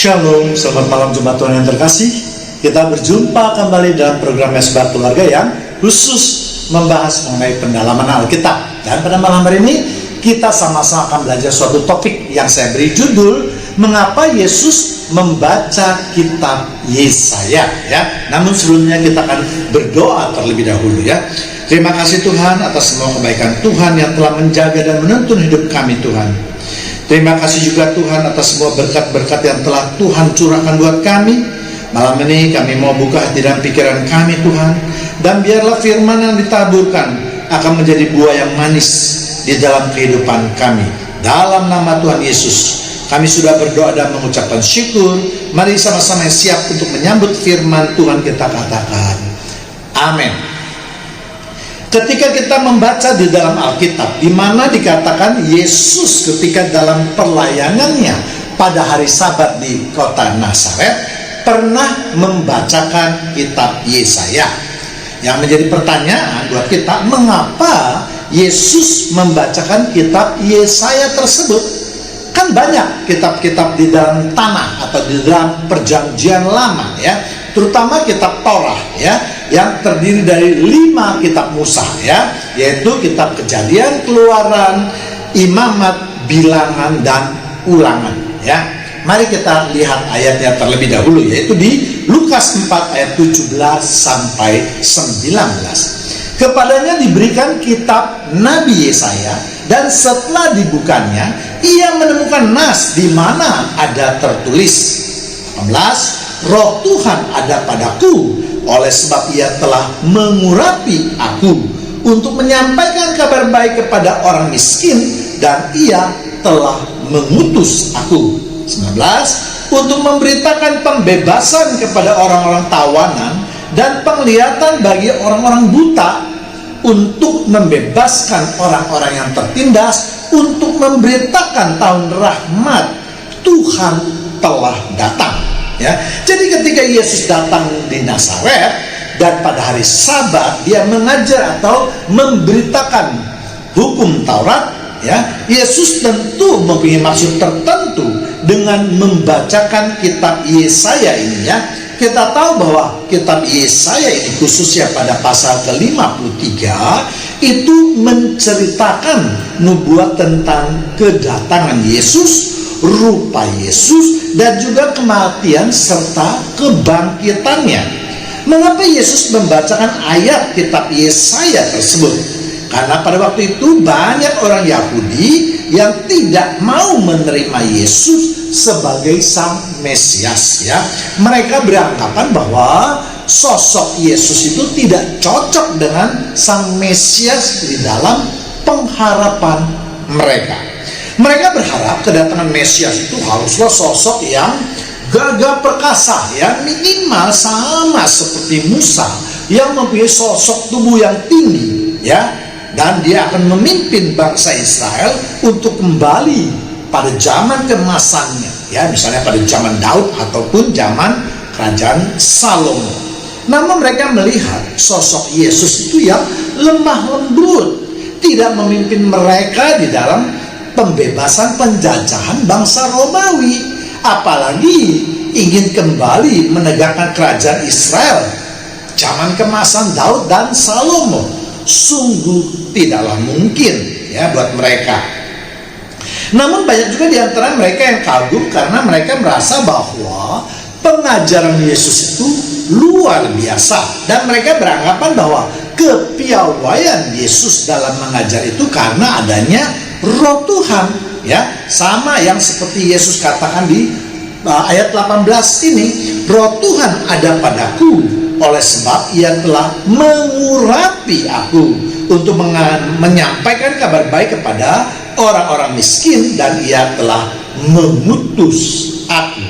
Shalom, selamat malam Jemaat Tuhan yang terkasih. Kita berjumpa kembali dalam program Mesbah Keluarga yang khusus membahas mengenai pendalaman Alkitab. Dan pada malam hari ini kita sama-sama akan belajar suatu topik yang saya beri judul Mengapa Yesus membaca kitab Yesaya, ya. Namun sebelumnya kita akan berdoa terlebih dahulu, ya. Terima kasih Tuhan atas semua kebaikan Tuhan yang telah menjaga dan menuntun hidup kami, Tuhan. Terima kasih juga Tuhan atas semua berkat-berkat yang telah Tuhan curahkan buat kami. Malam ini kami mau buka hati dan pikiran kami, Tuhan. Dan biarlah firman yang ditaburkan akan menjadi buah yang manis di dalam kehidupan kami. Dalam nama Tuhan Yesus kami sudah berdoa dan mengucapkan syukur. Mari sama-sama siap untuk menyambut firman Tuhan. Kita katakan amin. Ketika kita membaca di dalam Alkitab, di mana dikatakan Yesus ketika dalam pelayanannya pada hari Sabat di kota Nazaret pernah membacakan kitab Yesaya. Yang menjadi pertanyaan buat kita, mengapa Yesus membacakan kitab Yesaya tersebut? Kan banyak kitab-kitab di dalam tanah atau di dalam perjanjian lama, ya, terutama kitab Torah, ya, yang terdiri dari 5 kitab Musa, ya, yaitu kitab Kejadian, Keluaran, Imamat, Bilangan, dan Ulangan, ya. Mari kita lihat ayatnya terlebih dahulu, yaitu di Lukas 4 ayat 17 sampai 19. Kepadanya diberikan kitab Nabi Yesaya, dan setelah dibukanya ia menemukan nas di mana ada tertulis 18, Roh Tuhan ada padaku, oleh sebab ia telah mengurapi aku untuk menyampaikan kabar baik kepada orang miskin, dan ia telah mengutus aku 19 untuk memberitakan pembebasan kepada orang-orang tawanan dan penglihatan bagi orang-orang buta, untuk membebaskan orang-orang yang tertindas, untuk memberitakan tahun rahmat Tuhan telah datang, ya. Jadi ketika Yesus datang di Nazaret dan pada hari Sabat dia mengajar atau memberitakan hukum Taurat, ya, Yesus tentu mempunyai maksud tertentu dengan membacakan kitab Yesaya ini, ya. Kita tahu bahwa kitab Yesaya ini khususnya pada pasal ke-53 itu menceritakan nubuat tentang kedatangan Yesus, rupa Yesus, dan juga kematian serta kebangkitannya. Mengapa Yesus membacakan ayat kitab Yesaya tersebut? Karena pada waktu itu banyak orang Yahudi yang tidak mau menerima Yesus sebagai sang Mesias, ya. Mereka beranggapan bahwa sosok Yesus itu tidak cocok dengan sang Mesias di dalam pengharapan mereka. Mereka berharap kedatangan Mesias itu haruslah sosok yang gagah perkasa, ya, minimal sama seperti Musa yang mempunyai sosok tubuh yang tinggi, ya, dan dia akan memimpin bangsa Israel untuk kembali pada zaman keemasannya, ya, misalnya pada zaman Daud ataupun zaman kerajaan Salomo. Namun mereka melihat sosok Yesus itu yang lemah lembut, tidak memimpin mereka di dalam pembebasan penjajahan bangsa Romawi, apalagi ingin kembali menegakkan kerajaan Israel zaman keemasan Daud dan Salomo. Sungguh tidaklah mungkin, ya, buat mereka. Namun banyak juga di antara mereka yang kagum karena mereka merasa bahwa pengajaran Yesus itu luar biasa, dan mereka beranggapan bahwa kepiawaian Yesus dalam mengajar itu karena adanya Roh Tuhan, ya, sama yang seperti Yesus katakan di ayat 18 ini, Roh Tuhan ada padaku, oleh sebab ia telah mengurapi aku untuk menyampaikan kabar baik kepada orang-orang miskin, dan ia telah mengutus aku.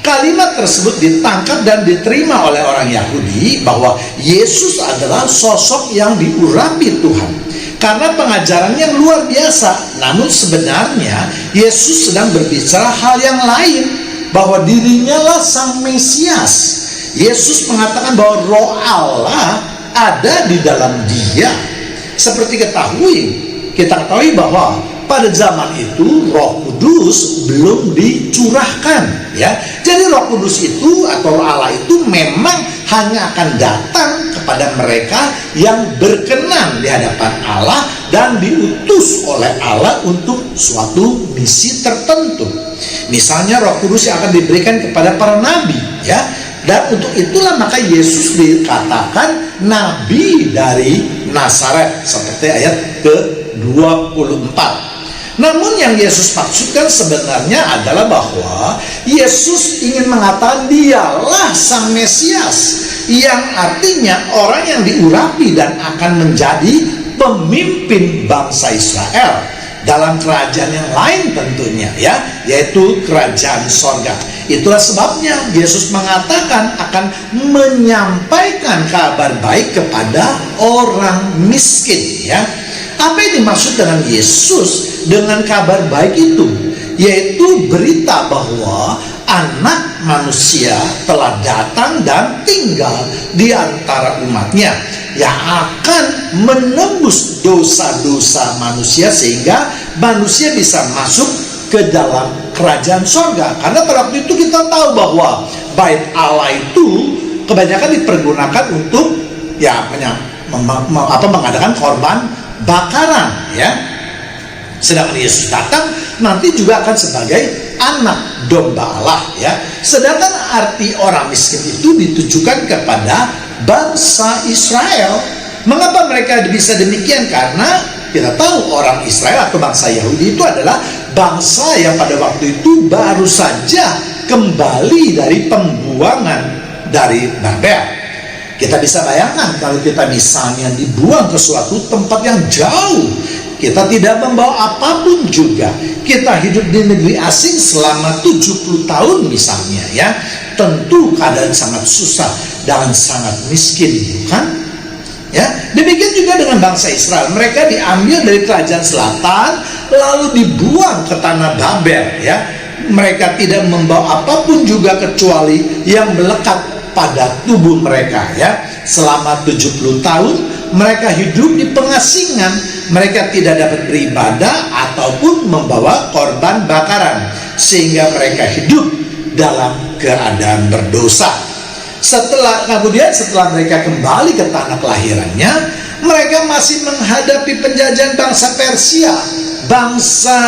Kalimat tersebut ditangkap dan diterima oleh orang Yahudi bahwa Yesus adalah sosok yang diurapi Tuhan karena pengajarannya yang luar biasa. Namun sebenarnya Yesus sedang berbicara hal yang lain, bahwa dirinya lah sang Mesias. Yesus mengatakan bahwa Roh Allah ada di dalam dia. Seperti kita ketahui bahwa pada zaman itu Roh Kudus belum dicurahkan, ya. Jadi Roh Kudus itu atau Roh Allah itu memang hanya akan datang kepada mereka yang berkenan di hadapan Allah dan diutus oleh Allah untuk suatu misi tertentu. Misalnya Roh Kudus yang akan diberikan kepada para nabi, ya. Dan untuk itulah maka Yesus dikatakan nabi dari Nazaret seperti ayat ke-24. Namun yang Yesus maksudkan sebenarnya adalah bahwa Yesus ingin mengatakan dialah Sang Mesias, yang artinya orang yang diurapi dan akan menjadi pemimpin bangsa Israel dalam kerajaan yang lain tentunya, ya, yaitu kerajaan sorga. Itulah sebabnya Yesus mengatakan akan menyampaikan kabar baik kepada orang miskin, ya. Apa yang dimaksud dengan Yesus dengan kabar baik itu? Yaitu berita bahwa Anak Manusia telah datang dan tinggal di antara umatnya, yang akan menembus dosa-dosa manusia sehingga manusia bisa masuk ke dalam kerajaan sorga. Karena pada waktu itu kita tahu bahwa bait Allah itu kebanyakan dipergunakan untuk mengadakan korban bakaran, ya. Sedangkan Yesus datang nanti juga akan sebagai anak domba Allah, ya. Sedangkan arti orang miskin itu ditujukan kepada bangsa Israel. Mengapa mereka bisa demikian? Karena kita tahu orang Israel atau bangsa Yahudi itu adalah bangsa yang pada waktu itu baru saja kembali dari pembuangan dari Babel. Kita bisa bayangkan kalau kita misalnya dibuang ke suatu tempat yang jauh, kita tidak membawa apapun juga, kita hidup di negeri asing selama 70 tahun misalnya, ya, tentu keadaan sangat susah dan sangat miskin, bukan? Ya, demikian juga dengan bangsa Israel. Mereka diambil dari kerajaan selatan lalu dibuang ke tanah Babel, ya. Mereka tidak membawa apapun juga kecuali yang melekat pada tubuh mereka, ya. Selama 70 tahun mereka hidup di pengasingan. Mereka tidak dapat beribadah ataupun membawa korban bakaran, sehingga mereka hidup dalam keadaan berdosa. Kemudian setelah mereka kembali ke tanah kelahirannya, mereka masih menghadapi penjajahan bangsa Persia, bangsa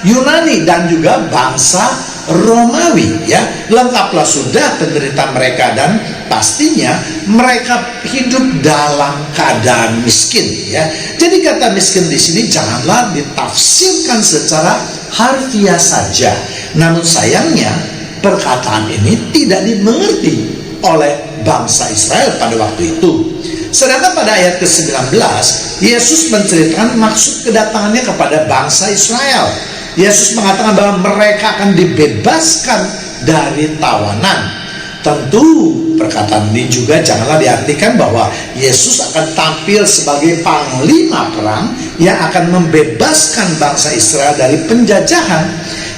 Yunani, dan juga bangsa Romawi, ya. Lengkaplah sudah penderitaan mereka, dan pastinya mereka hidup dalam keadaan miskin, ya. Jadi kata miskin di sini janganlah ditafsirkan secara harfiah saja. Namun sayangnya perkataan ini tidak dimengerti oleh bangsa Israel pada waktu itu. Sedangkan pada ayat ke-19 Yesus menceritakan maksud kedatangannya kepada bangsa Israel. Yesus mengatakan bahwa mereka akan dibebaskan dari tawanan. Tentu perkataan ini juga janganlah diartikan bahwa Yesus akan tampil sebagai panglima perang yang akan membebaskan bangsa Israel dari penjajahan.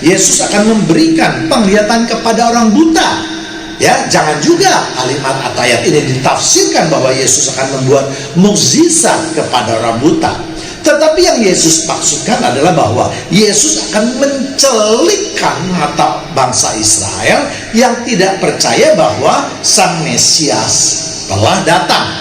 Yesus akan memberikan penglihatan kepada orang buta. Ya, jangan juga kalimat atau ayat ini ditafsirkan bahwa Yesus akan membuat mukjizat kepada orang buta. Tetapi yang Yesus maksudkan adalah bahwa Yesus akan mencelikkan mata bangsa Israel yang tidak percaya bahwa Sang Mesias telah datang.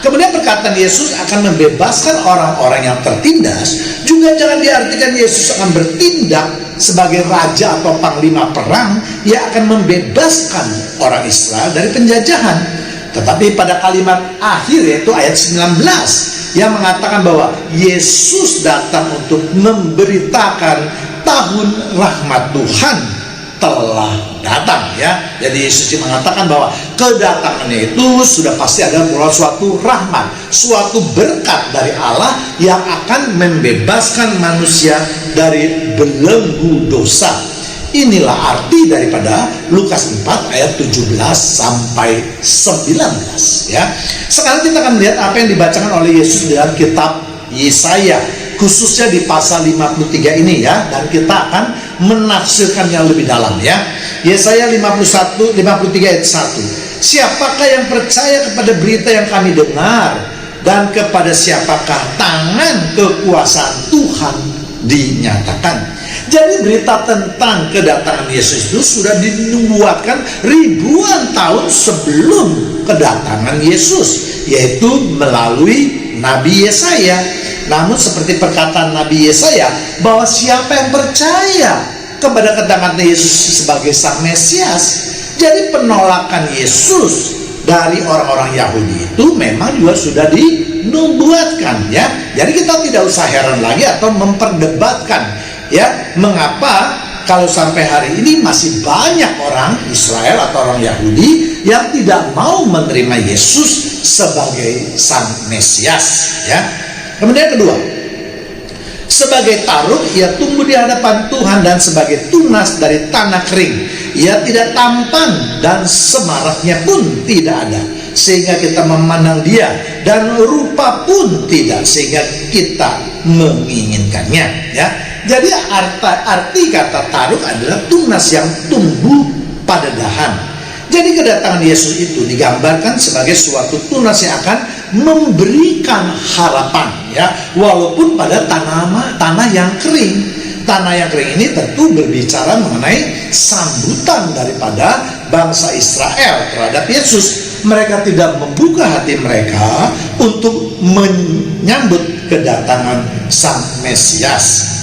Kemudian perkataan Yesus akan membebaskan orang-orang yang tertindas juga jangan diartikan Yesus akan bertindak sebagai raja atau panglima perang yang akan membebaskan orang Israel dari penjajahan. Tetapi pada kalimat akhir, yaitu ayat 19, yang mengatakan bahwa Yesus datang untuk memberitakan tahun rahmat Tuhan telah datang, ya. Jadi Yesus mengatakan bahwa kedatangannya itu sudah pasti ada suatu rahmat, suatu berkat dari Allah yang akan membebaskan manusia dari belenggu dosa. Inilah arti daripada Lukas 4 ayat 17 sampai 19, ya. Sekarang kita akan melihat apa yang dibacakan oleh Yesus dalam kitab Yesaya, khususnya di pasal 53 ini, ya, dan kita akan menafsirkannya lebih dalam, ya. Yesaya 53 ayat 1. Siapakah yang percaya kepada berita yang kami dengar, dan kepada siapakah tangan kekuasaan Tuhan dinyatakan? Jadi berita tentang kedatangan Yesus itu sudah dinubuatkan ribuan tahun sebelum kedatangan Yesus, yaitu melalui Nabi Yesaya. Namun seperti perkataan Nabi Yesaya bahwa siapa yang percaya kepada kedatangan Yesus sebagai Sang Mesias, jadi penolakan Yesus dari orang-orang Yahudi itu memang juga sudah dinubuatkan, ya. Jadi kita tidak usah heran lagi atau memperdebatkan, ya, mengapa kalau sampai hari ini masih banyak orang Israel atau orang Yahudi yang tidak mau menerima Yesus sebagai Sang Mesias, ya. Kemudian kedua, sebagai taruk ia tumbuh di hadapan Tuhan, dan sebagai tunas dari tanah kering ia tidak tampan dan semaraknya pun tidak ada sehingga kita memandang dia, dan rupa pun tidak sehingga kita menginginkannya, ya. Jadi arti kata taruk adalah tunas yang tumbuh pada dahan. Jadi kedatangan Yesus itu digambarkan sebagai suatu tunas yang akan memberikan harapan, ya, walaupun pada tanah yang kering. Tanah yang kering ini tentu berbicara mengenai sambutan daripada bangsa Israel terhadap Yesus. Mereka tidak membuka hati mereka untuk menyambut kedatangan Sang Mesias.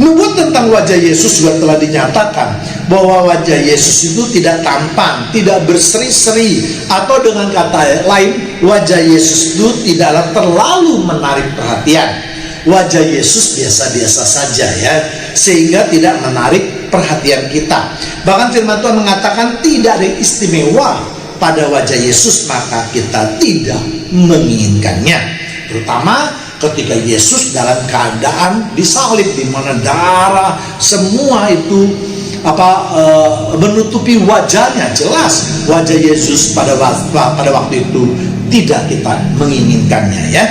Nubuat tentang wajah Yesus juga telah dinyatakan bahwa wajah Yesus itu tidak tampan, tidak berseri-seri, atau dengan kata lain, wajah Yesus itu tidaklah terlalu menarik perhatian. Wajah Yesus biasa-biasa saja, ya, sehingga tidak menarik perhatian kita. Bahkan firman Tuhan mengatakan tidak ada istimewa pada wajah Yesus, maka kita tidak menginginkannya. Terutama ketika Yesus dalam keadaan disalib, di mana darah semua itu menutupi wajahnya. Jelas wajah Yesus pada waktu itu tidak kita menginginkannya, ya.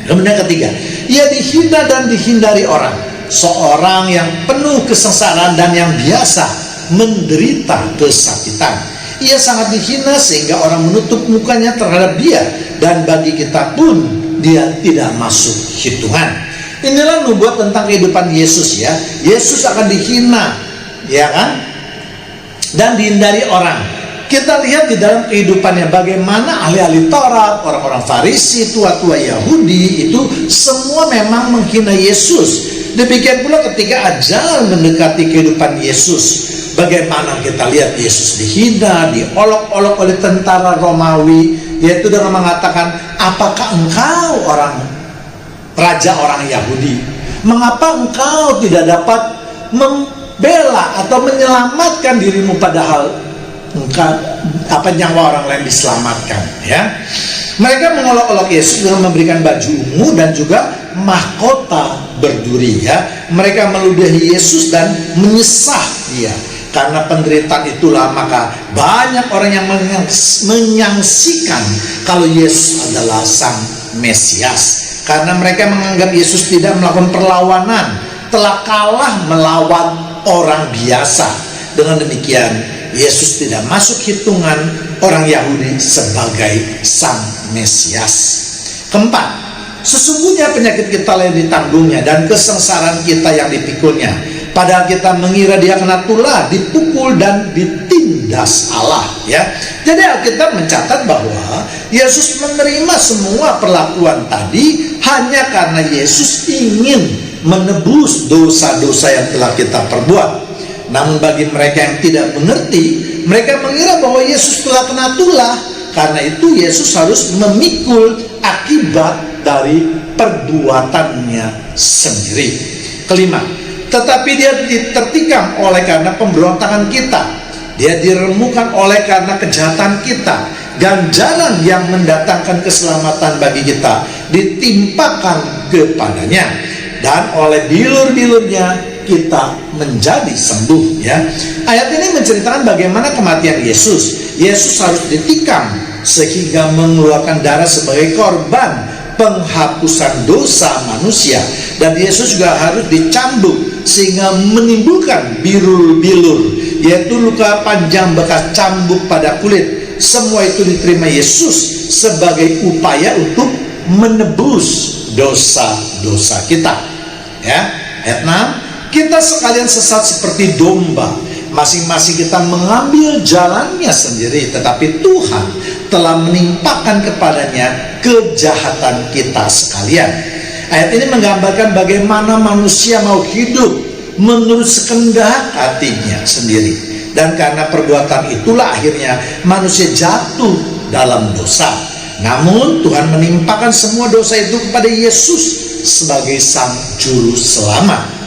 Kemudian ketiga, ia dihina dan dihindari orang, seorang yang penuh kesengsaraan dan yang biasa menderita kesakitan. Ia sangat dihina sehingga orang menutup mukanya terhadap dia, dan bagi kita pun dia tidak masuk hitungan. Inilah nubuat tentang kehidupan Yesus, ya. Yesus akan dihina, ya kan, dan dihindari orang. Kita lihat di dalam kehidupannya bagaimana ahli-ahli Taurat, orang-orang Farisi, tua-tua Yahudi itu semua memang menghina Yesus. Demikian pula ketika ajal mendekati kehidupan Yesus, bagaimana kita lihat Yesus dihina, diolok-olok oleh tentara Romawi, yaitu dengan mengatakan, apakah engkau raja orang Yahudi? Mengapa engkau tidak dapat membela atau menyelamatkan dirimu, padahal nyawa orang lain diselamatkan, ya. Mereka mengolok-olok Yesus dengan memberikan baju ungu dan juga mahkota berduri, ya. Mereka meludahi Yesus dan menyesah dia. Karena penderitaan itulah maka banyak orang yang menyaksikan kalau Yesus adalah Sang Mesias. Karena mereka menganggap Yesus tidak melakukan perlawanan, telah kalah melawan orang biasa. Dengan demikian Yesus tidak masuk hitungan orang Yahudi sebagai Sang Mesias. Keempat, sesungguhnya penyakit kita yang ditanggungnya dan kesengsaraan kita yang dipikulnya, padahal kita mengira dia kena tulah, dipukul dan ditindas Allah, ya. Jadi Alkitab mencatat bahwa Yesus menerima semua perlakuan tadi hanya karena Yesus ingin menebus dosa-dosa yang telah kita perbuat. Namun bagi mereka yang tidak mengerti, mereka mengira bahwa Yesus telah kena tulah. Karena itu Yesus harus memikul akibat dari perbuatannya sendiri. Kelima, tetapi dia ditertikam oleh karena pemberontakan kita, dia diremukan oleh karena kejahatan kita. Ganjaran yang mendatangkan keselamatan bagi kita ditimpakan kepadanya, dan oleh bilur-bilurnya kita menjadi sembuh, ya. Ayat ini menceritakan bagaimana kematian Yesus. Yesus harus ditikam sehingga mengeluarkan darah sebagai korban penghapusan dosa manusia, dan Yesus juga harus dicambuk sehingga menimbulkan bilur-bilur, yaitu luka panjang bekas cambuk pada kulit. Semua itu diterima Yesus sebagai upaya untuk menebus dosa-dosa kita, ya. Ayat 6, kita sekalian sesat seperti domba, masing-masing kita mengambil jalannya sendiri, tetapi Tuhan telah menimpakan kepadanya kejahatan kita sekalian. Ayat ini menggambarkan bagaimana manusia mau hidup menurut sekehendak hatinya sendiri, dan karena perbuatan itulah akhirnya manusia jatuh dalam dosa. Namun Tuhan menimpakan semua dosa itu kepada Yesus sebagai sang juru selamat.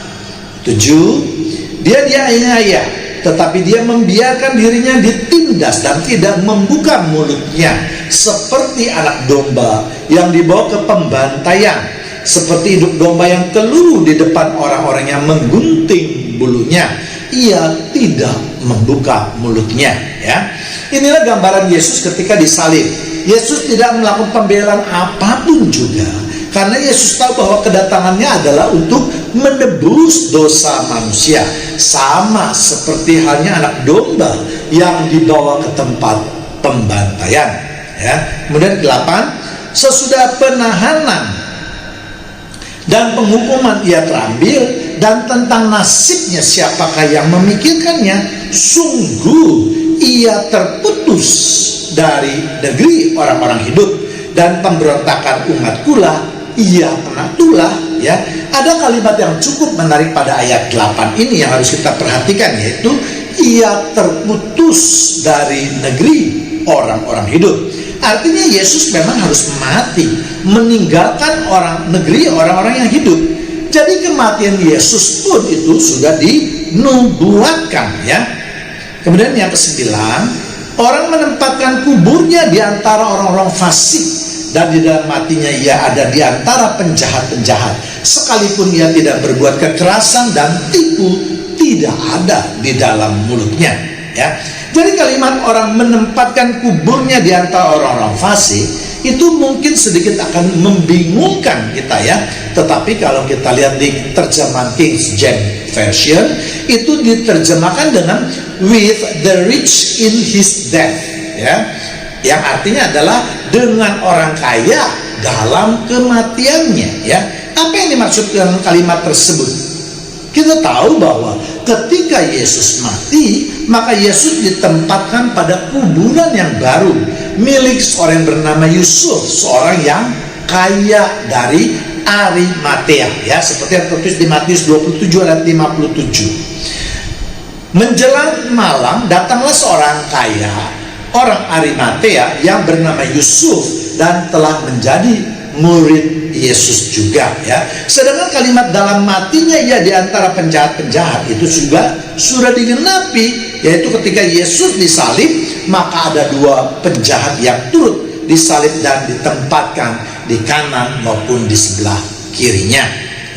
7, dia dianiaya, tetapi dia membiarkan dirinya ditindas dan tidak membuka mulutnya, seperti anak domba yang dibawa ke pembantaian, seperti hidup domba yang keluru di depan orang-orang yang menggunting bulunya, ia tidak membuka mulutnya. Ya, inilah gambaran Yesus ketika disalib. Yesus tidak melakukan pembelaan apapun juga, karena Yesus tahu bahwa kedatangannya adalah untuk menebus dosa manusia, sama seperti halnya anak domba yang dibawa ke tempat pembantaian. Ya. Kemudian 8, sesudah penahanan dan penghukuman ia terambil, dan tentang nasibnya siapakah yang memikirkannya, sungguh ia terputus dari negeri orang-orang hidup, dan pemberontakan umatkulah ia kena tulah. Ya, ada kalimat yang cukup menarik pada ayat 8 ini yang harus kita perhatikan, yaitu ia terputus dari negeri orang-orang hidup. Artinya Yesus memang harus mati, meninggalkan negeri orang-orang yang hidup. Jadi kematian Yesus pun itu sudah dinubuatkan. Ya. Kemudian yang ke-9, orang menempatkan kuburnya di antara orang-orang fasik, dan di dalam matinya ia ada di antara penjahat-penjahat, sekalipun ia tidak berbuat kekerasan dan tipu tidak ada di dalam mulutnya. Ya. Jadi kalimat orang menempatkan kuburnya di antara orang-orang fasik itu mungkin sedikit akan membingungkan kita, ya. Tetapi kalau kita lihat di terjemahan King James Version, itu diterjemahkan dengan with the rich in his death, ya, yang artinya adalah dengan orang kaya dalam kematiannya. Ya, apa yang dimaksud dengan kalimat tersebut? Kita tahu bahwa ketika Yesus mati, maka Yesus ditempatkan pada kuburan yang baru milik seorang yang bernama Yusuf, seorang yang kaya dari Arimatea, ya, seperti yang tertulis di Matius 27 ayat 57. Menjelang malam datanglah seorang kaya, orang Arimatea yang bernama Yusuf, dan telah menjadi murid Yesus juga. Ya, sedangkan kalimat dalam matinya ia di antara penjahat-penjahat itu juga sudah digenapi, yaitu ketika Yesus disalib, maka ada dua penjahat yang turut disalib dan ditempatkan di kanan maupun di sebelah kirinya.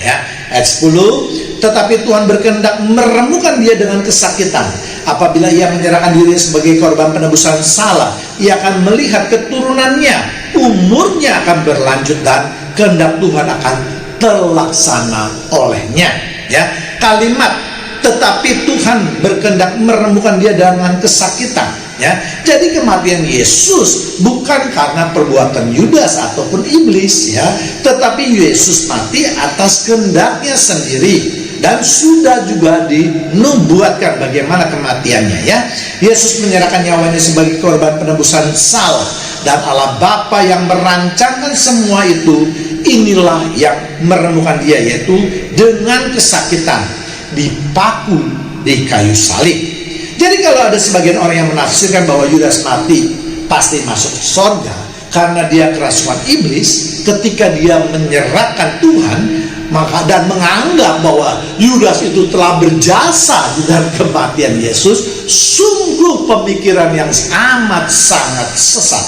Ya, ayat 10, tetapi Tuhan berkehendak meremukkan dia dengan kesakitan. Apabila ia menyerahkan diri sebagai korban penebusan salah, ia akan melihat keturunannya, umurnya akan berlanjut, dan kehendak Tuhan akan terlaksana olehnya. Ya, kalimat tetapi Tuhan berkehendak meremukkan dia dengan kesakitan. Ya, jadi kematian Yesus bukan karena perbuatan Yudas ataupun iblis, ya, tetapi Yesus mati atas kehendaknya sendiri, dan sudah juga dinubuatkan bagaimana kematiannya. Ya, Yesus menyerahkan nyawanya sebagai korban penebusan salah, dan Allah Bapa yang merancangkan semua itu, inilah yang meremukkan dia, yaitu dengan kesakitan dipaku di kayu salib. Jadi kalau ada sebagian orang yang menafsirkan bahwa Yudas mati pasti masuk surga karena dia kerasukan iblis ketika dia menyerahkan Tuhan, maka dan menganggap bahwa Yudas itu telah berjasa di dalam kematian Yesus, sungguh pemikiran yang amat sangat sesat.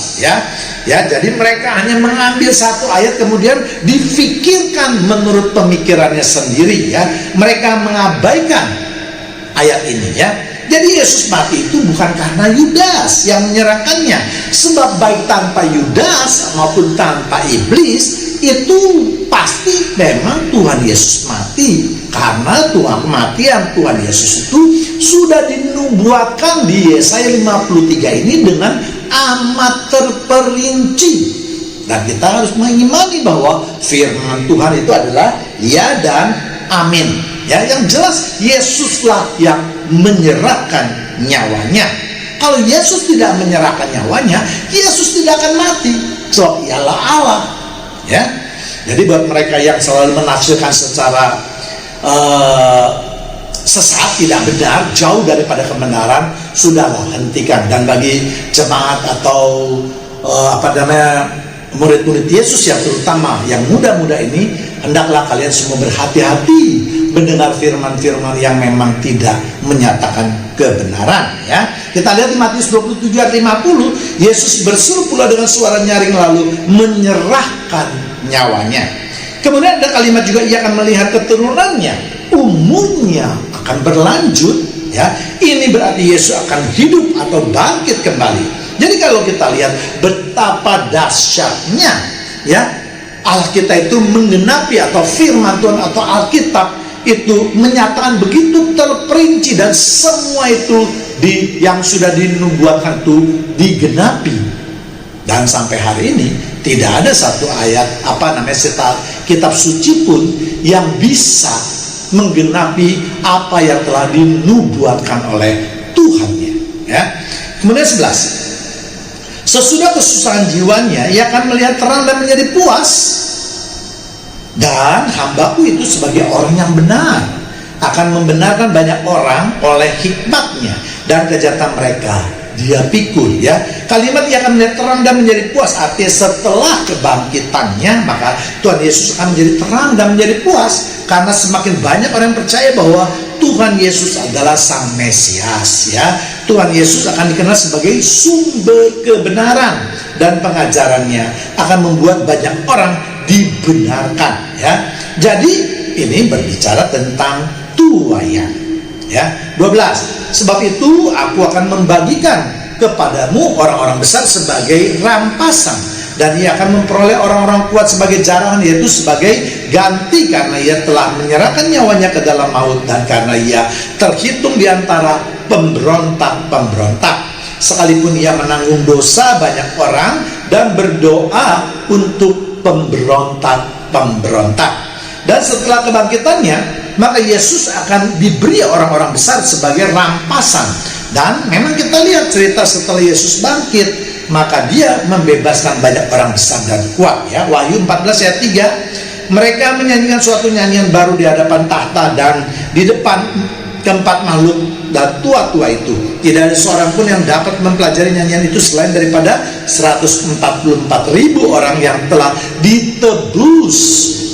Ya, jadi mereka hanya mengambil satu ayat kemudian difikirkan menurut pemikirannya sendiri. Ya, mereka mengabaikan ayat ini. Ya. Jadi Yesus mati itu bukan karena Yudas yang menyerahkannya, sebab baik tanpa Yudas maupun tanpa iblis, itu pasti memang Tuhan Yesus mati, karena kematian Tuhan Yesus itu sudah dinubuatkan di Yesaya 53 ini dengan amat terperinci. Dan kita harus mengimani bahwa firman Tuhan itu adalah ya dan amin. Ya, yang jelas Yesuslah yang menyerahkan nyawanya. Kalau Yesus tidak menyerahkan nyawanya, Yesus tidak akan mati. Sebab Ialah Allah. Ya. Jadi buat mereka yang selalu menafsirkan secara sesat, tidak benar, jauh daripada kebenaran, sudahlah, hentikan. Dan bagi jemaat atau murid-murid Yesus yang terutama yang muda-muda ini, hendaklah kalian semua berhati-hati mendengar firman-firman yang memang tidak menyatakan kebenaran. Ya, kita lihat di Matius 27 ayat 50, Yesus berseru pula dengan suara nyaring lalu menyerahkan nyawanya. Kemudian ada kalimat juga, ia akan melihat keturunannya, umurnya akan berlanjut. Ya, ini berarti Yesus akan hidup atau bangkit kembali. Jadi kalau kita lihat betapa dahsyatnya, ya, Allah kita itu menggenapi, atau firman Tuhan atau Alkitab itu menyatakan begitu terperinci, dan semua itu yang sudah dinubuatkan itu digenapi. Dan sampai hari ini tidak ada satu ayat kitab suci pun yang bisa menggenapi apa yang telah dinubuatkan oleh Tuhannya. Ya. Kemudian 11. Sesudah kesusahan jiwanya, ia akan melihat terang dan menjadi puas. Dan hambaku itu sebagai orang yang benar akan membenarkan banyak orang oleh hikmatnya, dan kejahatan mereka dia pikul. Ya, kalimat ia akan melihat terang dan menjadi puas, artinya setelah kebangkitannya maka Tuhan Yesus akan menjadi terang dan menjadi puas, karena semakin banyak orang yang percaya bahwa Tuhan Yesus adalah Sang Mesias. Ya, Tuhan Yesus akan dikenal sebagai sumber kebenaran, dan pengajarannya akan membuat banyak orang dibenarkan. Ya, jadi ini berbicara tentang tuaian. Ya, 12. Sebab itu aku akan membagikan kepadamu orang-orang besar sebagai rampasan, dan ia akan memperoleh orang-orang kuat sebagai jarahan, yaitu sebagai ganti karena ia telah menyerahkan nyawanya ke dalam maut, dan karena ia terhitung di antara pemberontak-pemberontak. Sekalipun ia menanggung dosa banyak orang dan berdoa untuk pemberontak-pemberontak. Dan setelah kebangkitannya, maka Yesus akan diberi orang-orang besar sebagai rampasan. Dan memang kita lihat cerita setelah Yesus bangkit, maka dia membebaskan banyak orang besar dan kuat. Ya, Wahyu 14 ayat 3, mereka menyanyikan suatu nyanyian baru di hadapan tahta dan di depan keempat makhluk dan tua-tua itu. Tidak ada seorang pun yang dapat mempelajari nyanyian itu selain daripada 144.000 orang yang telah ditebus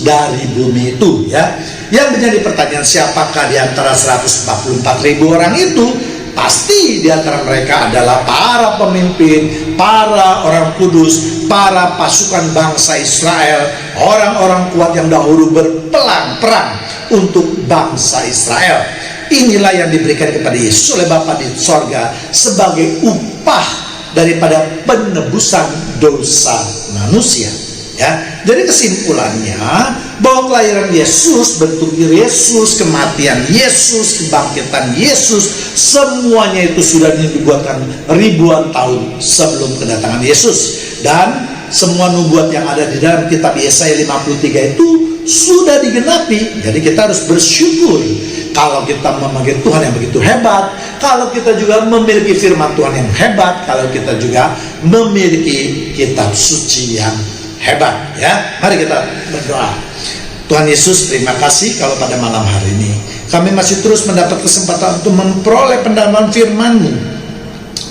dari bumi itu. Ya, yang menjadi pertanyaan, siapakah di antara 144.000 orang itu? Pasti di antara mereka adalah para pemimpin, para orang kudus, para pasukan bangsa Israel, orang-orang kuat yang dahulu perang untuk bangsa Israel. Inilah yang diberikan kepada Yesus oleh Bapa di sorga sebagai upah daripada penebusan dosa manusia. Ya, jadi kesimpulannya bahwa kelahiran Yesus, bentuk Yesus, kematian Yesus, kebangkitan Yesus, semuanya itu sudah dibuatkan ribuan tahun sebelum kedatangan Yesus. Dan semua nubuat yang ada di dalam kitab Yesaya 53 itu sudah digenapi. Jadi kita harus bersyukur kalau kita memanggil Tuhan yang begitu hebat, kalau kita juga memiliki firman Tuhan yang hebat, kalau kita juga memiliki kitab suci yang hebat. Ya, mari kita berdoa. Tuhan Yesus, terima kasih kalau pada malam hari ini kami masih terus mendapat kesempatan untuk memperoleh pendalaman firman-Mu.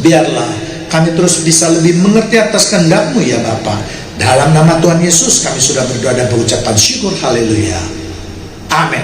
Biarlah kami terus bisa lebih mengerti atas kehendak-Mu ya Bapa. Dalam nama Tuhan Yesus kami sudah berdoa dan berucapan syukur. Haleluya. Amin.